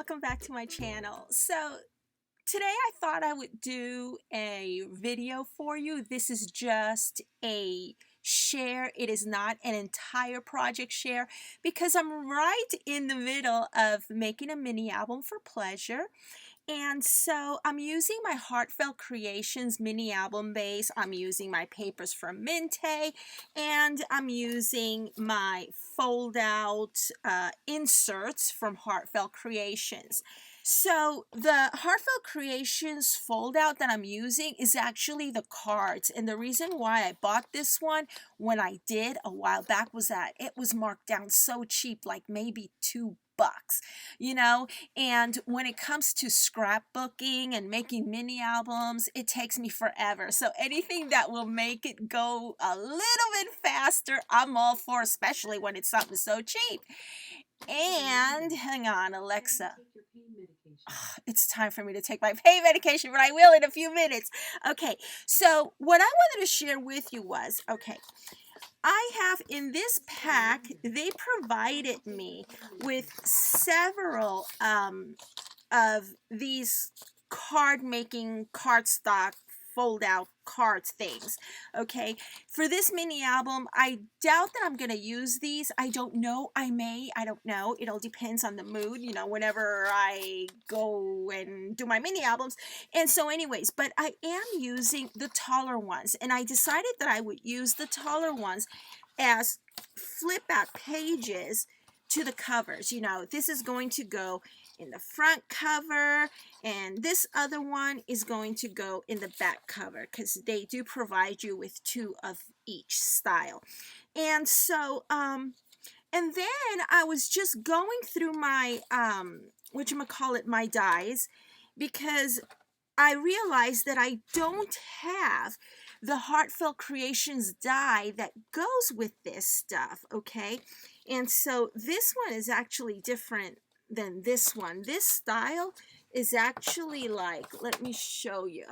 welcome back to my channel. So today I thought I would do a video for you. This is just a share. It is not an entire project share because I'm right in the middle of making a mini album for pleasure. And so I'm using my Heartfelt Creations mini album base. I'm using my papers from Minte, and I'm using my fold out inserts from Heartfelt Creations. So the Heartfelt Creations fold out that I'm using is actually the cards. And the reason why I bought this one when I did a while back was that it was marked down so cheap, like maybe $2, and when it comes to scrapbooking and making mini albums, it takes me forever. So anything that will make it go a little bit faster, I'm all for, especially when it's something so cheap. And hang on, Alexa. It's time for me to take my pain medication, but I will in a few minutes. Okay, so what I wanted to share with you was, I have in this pack, they provided me with several of these cardstock fold out cards things. Okay, for this mini album, I doubt that I'm gonna use these. I don't know. I may. I don't know. It all depends on the mood, whenever I go and do my mini albums. And so anyways, but I am using the taller ones, and I decided that I would use the taller ones as flip out pages to the covers. This is going to go in the front cover, and this other one is going to go in the back cover because they do provide you with 2 of each style. And so and then I was just going through my my dies, because I realized that I don't have the Heartfelt Creations die that goes with this stuff, okay? And so this one is actually different than this one. This style is actually like, let me show you.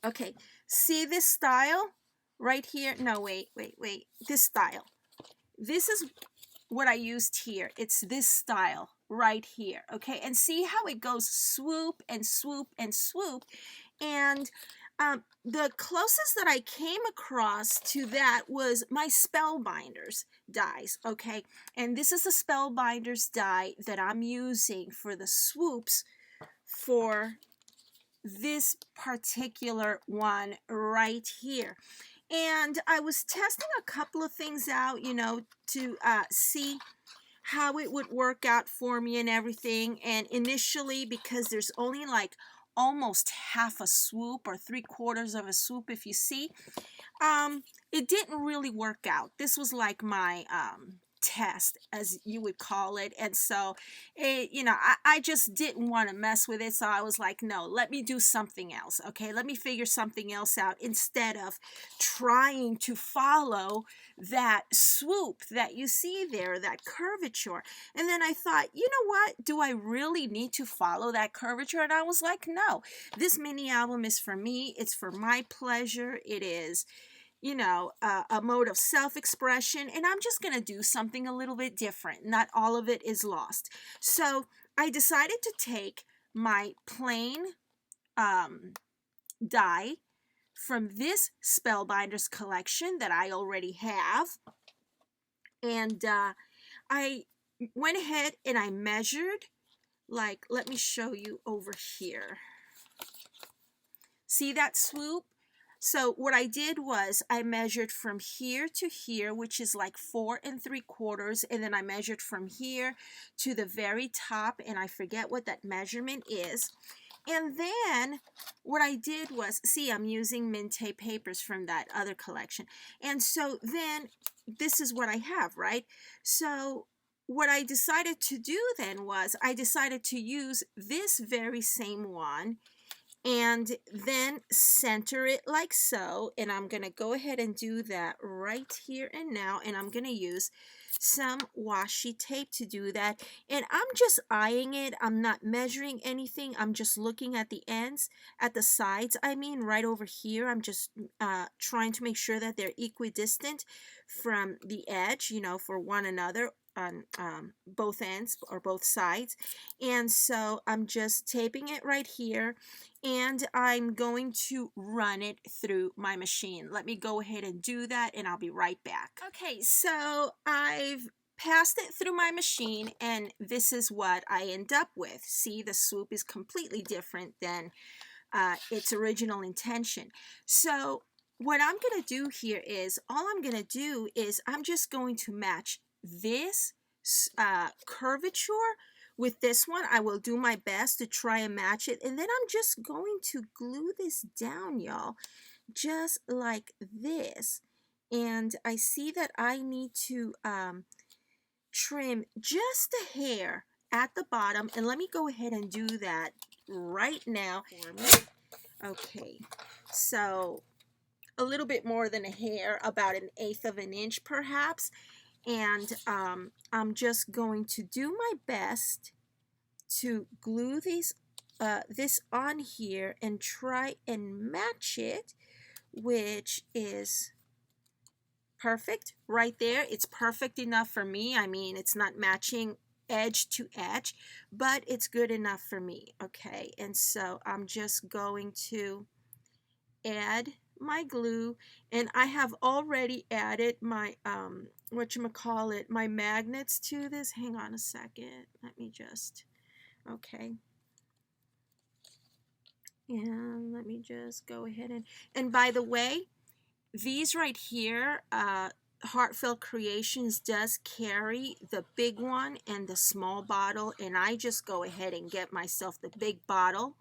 Okay, see this style right here? No, wait. This style. This is what I used here. It's this style right here, okay? And see how it goes swoop and swoop and swoop. And the closest that I came across to that was my Spellbinders dies, okay? And this is a Spellbinders die that I'm using for the swoops for this particular one right here. And I was testing a couple of things out, to see how it would work out for me and everything. And initially, because there's only like almost half a swoop or 3/4 of a swoop, if you see, it didn't really work out. This was like my test, as you would call it. And so I just didn't want to mess with it. So I was like, no, let me do something else. Okay, let me figure something else out instead of trying to follow that swoop that you see there, that curvature. And then I thought, you know what, do I really need to follow that curvature? And I was like, no, this mini album is for me. It's for my pleasure. It is a mode of self-expression, and I'm just going to do something a little bit different. Not all of it is lost. So I decided to take my plain die from this Spellbinders collection that I already have, and I went ahead and I measured, like, let me show you over here. See that swoop? So what I did was I measured from here to here, which is like 4 3/4, and then I measured from here to the very top, and I forget what that measurement is. And then what I did was, see, I'm using Minte papers from that other collection. And so then this is what I have, right? So what I decided to do then was I decided to use this very same one and then center it like so. And I'm going to go ahead and do that right here and now. And I'm going to use some washi tape to do that. And I'm just eyeing it. I'm not measuring anything. I'm just looking at the ends, at the sides. I mean, right over here. I'm just trying to make sure that they're equidistant from the edge, for one another. on both ends or both sides. And so I'm just taping it right here, and I'm going to run it through my machine. Let me go ahead and do that, and I'll be right back. Okay, so I've passed it through my machine, and this is what I end up with. See, the swoop is completely different than its original intention. So what I'm going to do here is, all I'm going to do is I'm just going to match this curvature with this one. I will do my best to try and match it, and then I'm just going to glue this down, y'all, just like this. And I see that I need to trim just a hair at the bottom, and let me go ahead and do that right now for me. Okay, so a little bit more than a hair, about 1/8 of an inch perhaps, and I'm just going to do my best to glue these this on here and try and match it, which is perfect right there. It's perfect enough for me. I mean, it's not matching edge to edge, but it's good enough for me. Okay, and so I'm just going to add my glue, and I have already added my whatchamacallit, my magnets to this. Hang on a second, let me just, okay, and let me just go ahead and by the way, these right here, Heartfelt Creations does carry the big one and the small bottle, and I just go ahead and get myself the big bottle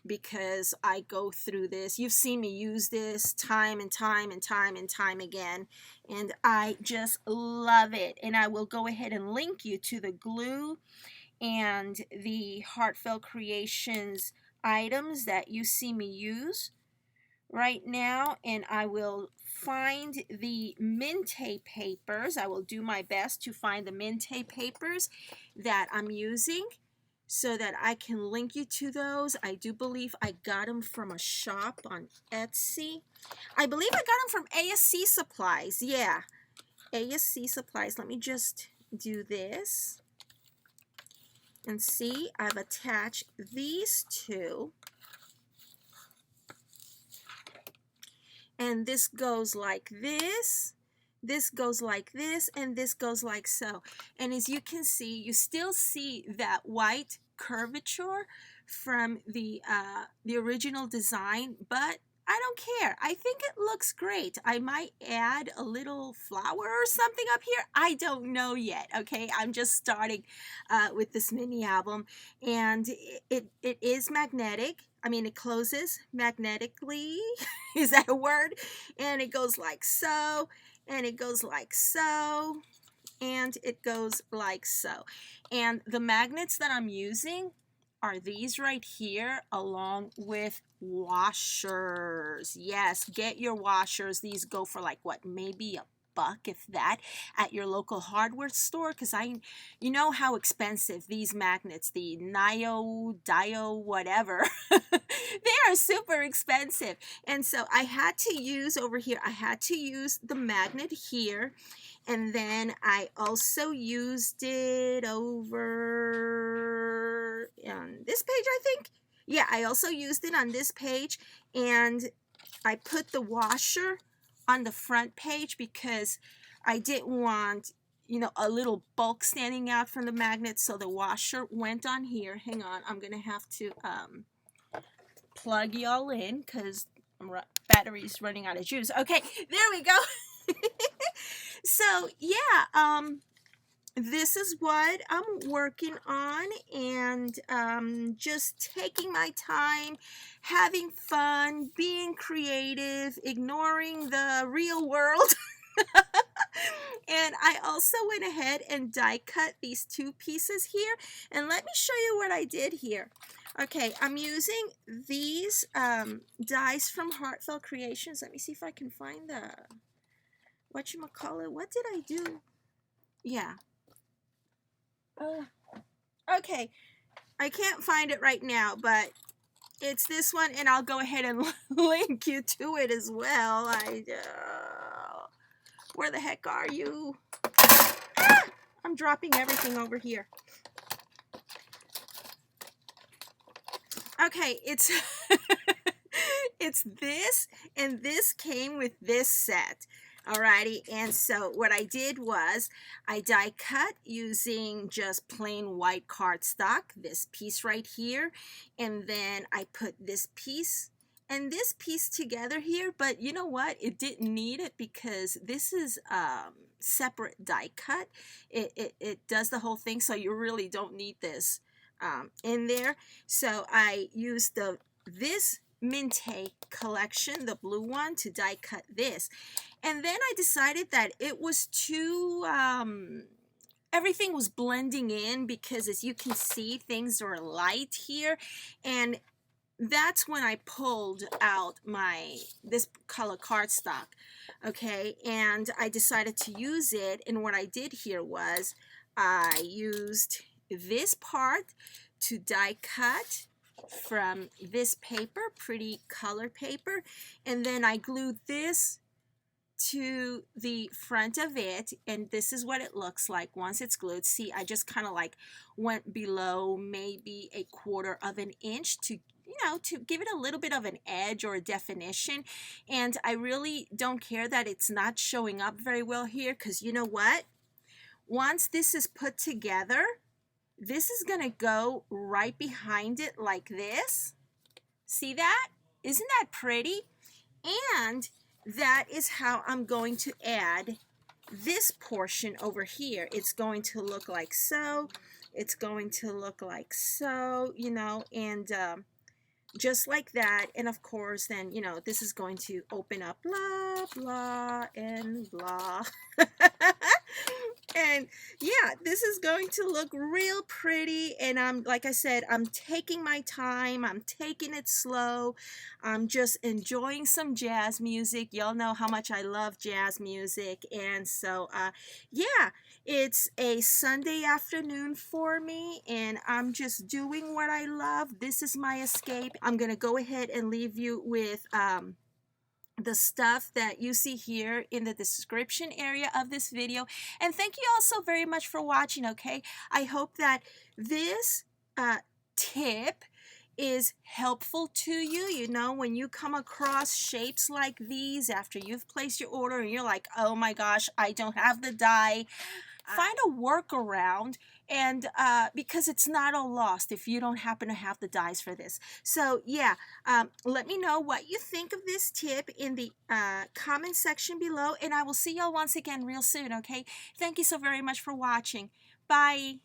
because I go through this. You've seen me use this time and time and time and time again, and I just love it. And I will go ahead and link you to the glue and the Heartfelt Creations items that you see me use right now, and I will find the Minte papers. I will do my best to find the Minte papers that I'm using so that I can link you to those. I do believe I got them from a shop on Etsy. I believe I got them from ASC Supplies. Yeah, ASC Supplies. Let me just do this. And see, I've attached these two. And this goes like this goes like this, and this goes like so. And as you can see, you still see that white curvature from the original design, but I don't care. I think it looks great. I might add a little flower or something up here. I don't know yet, okay? I'm just starting with this mini album, and it is magnetic. I mean, it closes magnetically. Is that a word? And it goes like so, and it goes like so, and it goes like so. And the magnets that I'm using are these right here, along with washers. Yes, get your washers. These go for like what, maybe $1, if that, at your local hardware store, because you know how expensive these magnets, the Nio, Dio, whatever, they are super expensive. And so I had to use over here, I had to use the magnet here, and then I also used it over on this page, I think. Yeah, I also used it on this page, and I put the washer on the front page because I didn't want, you know, a little bulk standing out from the magnet, so the washer went on here. Hang on, I'm gonna have to plug y'all in because battery's running out of juice. Okay, there we go. So yeah, this is what I'm working on, and just taking my time, having fun, being creative, ignoring the real world. And I also went ahead and die cut these two pieces here, and let me show you what I did here. Okay, I'm using these dies from Heartfelt Creations. Let me see if I can find the whatchamacallit. What did I do? Yeah. Okay, I can't find it right now, but it's this one, and I'll go ahead and link you to it as well. Where the heck are you? Ah! I'm dropping everything over here. Okay, it's it's this, and this came with this set. Alrighty, and so what I did was I die cut using just plain white cardstock, this piece right here, and then I put this piece and this piece together here. But you know what? It didn't need it because this is separate die cut. It does the whole thing, so you really don't need this in there. So I used this Minte collection, the blue one, to die cut this. And then I decided that it was too everything was blending in, because as you can see, things are light here, and that's when I pulled out this color cardstock. Okay, and I decided to use it, and what I did here was I used this part to die cut from this paper, pretty color paper, and then I glued this to the front of it, and this is what it looks like once it's glued. See, I just kind of like went below maybe 1/4 of an inch to, you know, to give it a little bit of an edge or a definition. And I really don't care that it's not showing up very well here, because you know what? Once this is put together, this is gonna go right behind it like this. See that? Isn't that pretty? And that is how I'm going to add this portion over here. It's going to look like so. It's going to look like so, you know, and just like that. And of course, then, you know, this is going to open up, blah, blah, and blah. And yeah, this is going to look real pretty. And I'm, like I said, I'm taking my time. I'm taking it slow. I'm just enjoying some jazz music. Y'all know how much I love jazz music. And so, yeah, it's a Sunday afternoon for me, and I'm just doing what I love. This is my escape. I'm going to go ahead and leave you with the stuff that you see here in the description area of this video. And thank you all so very much for watching, okay? I hope that this tip is helpful to you. You know, when you come across shapes like these after you've placed your order and you're like, oh my gosh, I don't have the die, find a workaround, and because it's not all lost if you don't happen to have the dies for this. So yeah, let me know what you think of this tip in the comment section below, and I will see y'all once again real soon, okay? Thank you so very much for watching. Bye.